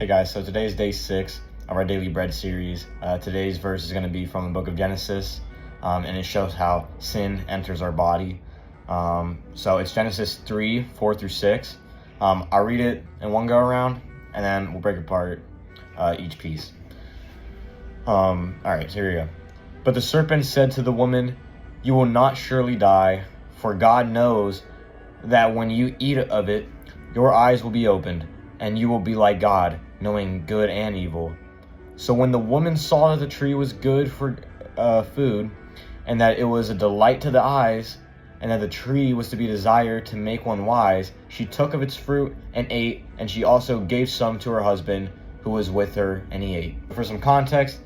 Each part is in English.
Hey guys, so today's day 6 of our Daily Bread series. Today's verse is going to be from the book of Genesis, and it shows how sin enters our body. So it's Genesis 3, 4 through 6. I'll read it in one go around, and then we'll break apart each piece. Alright, so here we go. But the serpent said to the woman, "You will not surely die, for God knows that when you eat of it, your eyes will be opened, and you will be like God, knowing good and evil." So when the woman saw that the tree was good for food, and that it was a delight to the eyes, and that the tree was to be desired to make one wise, she took of its fruit and ate, and she also gave some to her husband who was with her, and he ate. For some context,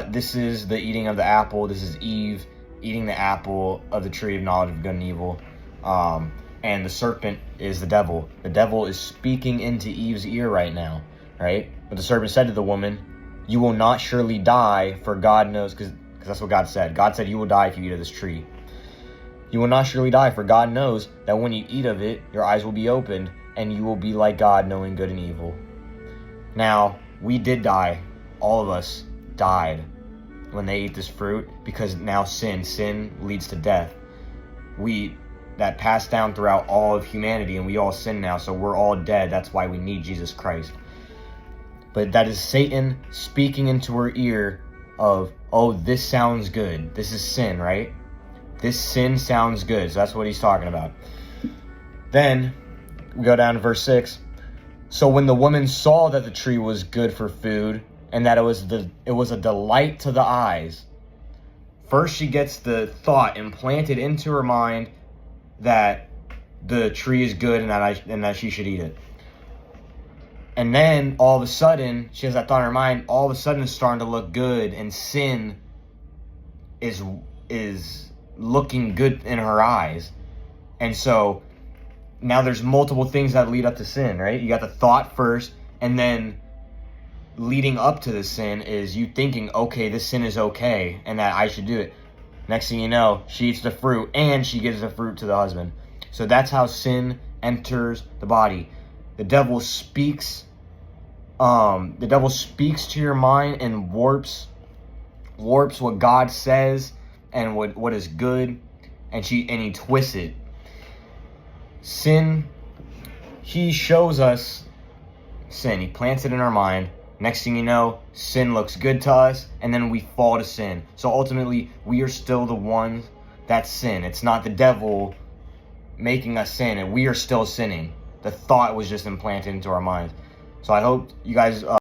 this is the eating of the apple. This is Eve eating the apple of the tree of knowledge of good and evil. And the serpent is the devil. The devil is speaking into Eve's ear right now, right? But the serpent said to the woman, "You will not surely die, for God knows," because that's what God said. God said, "You will die if you eat of this tree. You will not surely die, for God knows that when you eat of it, your eyes will be opened, and you will be like God, knowing good and evil." Now, we did die. All of us died when they ate this fruit, because now sin leads to death. That passed down throughout all of humanity, and we all sin now, so we're all dead. That's why we need Jesus Christ. But that is Satan speaking into her ear of, "Oh, this sounds good. This is sin, right? This sin sounds good." So that's what he's talking about. Then we go down to verse 6. So when the woman saw that the tree was good for food, and that it was a delight to the eyes. First, she gets the thought implanted into her mind that the tree is good and that she should eat it. And then all of a sudden, she has that thought in her mind, all of a sudden it's starting to look good, and sin is looking good in her eyes. And so now there's multiple things that lead up to sin, right? You got the thought first, and then leading up to the sin is you thinking, okay, this sin is okay, and that I should do it. Next thing you know, she eats the fruit, and she gives the fruit to the husband. So that's how sin enters the body. The devil speaks. The devil speaks to your mind and warps what God says and what is good, and he twists it. Sin. He shows us sin. He plants it in our mind. Next thing you know, sin looks good to us, and then we fall to sin. So ultimately, we are still the ones that sin. It's not the devil making us sin, and we are still sinning. The thought was just implanted into our minds. So I hope you guys